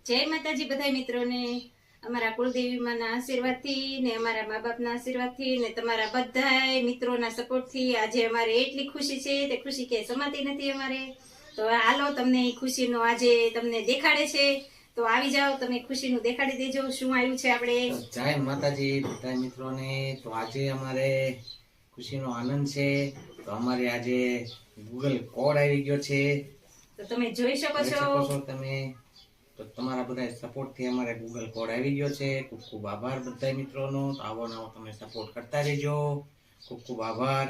જય માતાજી બધા મિત્રોને અમારા કુળદેવી માના આશીર્વાદથી ને અમારા મા બાપના આશીર્વાદથી ને તમારા બધા મિત્રોના સપોર્ટથી આજે અમારે એટલી ખુશી છે તે ખુશી કે સમાતી નથી અમારે. તો હાલો તમને ખુશીનો આજે તમને દેખાડે છે, તો આવી જાઓ તમે ખુશીનું દેખાડી દેજો શું આવ્યું છે આપણે. જય માતાજી બધા મિત્રોને. તો આજે અમારે ખુશીનો આનંદ છે. તો અમારે આજે ગૂગલ કોડ આવી ગયો છે, તો તમે જોઈ શકો છો તમે. તો તમારા બધા સપોર્ટ થી અમારે ગૂગલ કોડ આવી ગયો છે. ખૂબ ખૂબ આભાર બધા મિત્રોનો. તો આવો નવો તમે સપોર્ટ કરતા રહેજો. ખૂબ ખૂબ આભાર.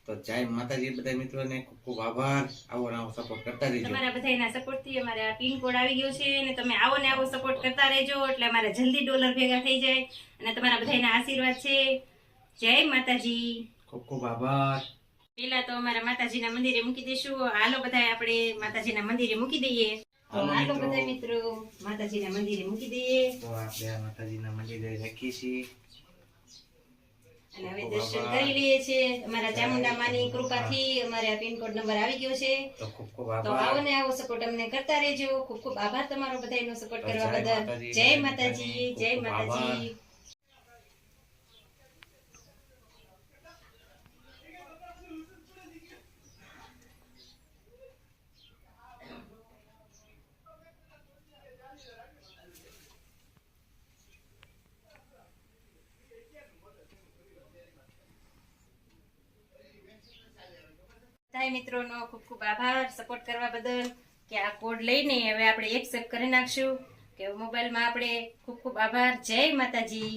તો જય માતાજી બધા મિત્રોને ખૂબ ખૂબ આભાર. આવો નવો સપોર્ટ કરતા રહેજો. તમારા બધાના સપોર્ટ થી અમારે આ પિન કોડ આવી ગયો છે અને તમે આવો ને આવો સપોર્ટ કરતા રહેજો એટલે અમારે જલ્દી ડોલર ભેગા થઈ જાય અને તમારા બધાના આશીર્વાદ છે. જય માતાજી. ખૂબ ખૂબ આભાર. પેલા તો અમારા માતાજીના મંદિરે મૂકી દઈશું. હાલો બધા આપણે માતાજીના મંદિરે મૂકી દઈએ. તો હાલો બધા મિત્રો માતાજીના મંદિરે મૂકી દઈએ. તો આપણે માતાજીના મંદિરે રાખીએ છીએ અને હવે દર્શન કરી લઈએ છીએ. અમારા ચામુંડા માની કૃપાથી અમારે આ પિનકોડ નંબર આવી ગયો છે. તો ખૂબ ખૂબ તો આભાર. આવો ને આવો સપોર્ટ અમને કરતા રહેજો. ખૂબ ખૂબ આભાર તમારો બધાનો સપોર્ટ કરવા બદલ. જય માતાજી. જય માતાજી. બધા મિત્રોનો ખૂબ ખૂબ આભાર સપોર્ટ કરવા બદલ. કે આ કોડ લઈને હવે આપણે એક્સેપ્ટ કરી નાખશું કે મોબાઈલમાં આપણે. ખૂબ ખૂબ આભાર. જય માતાજી.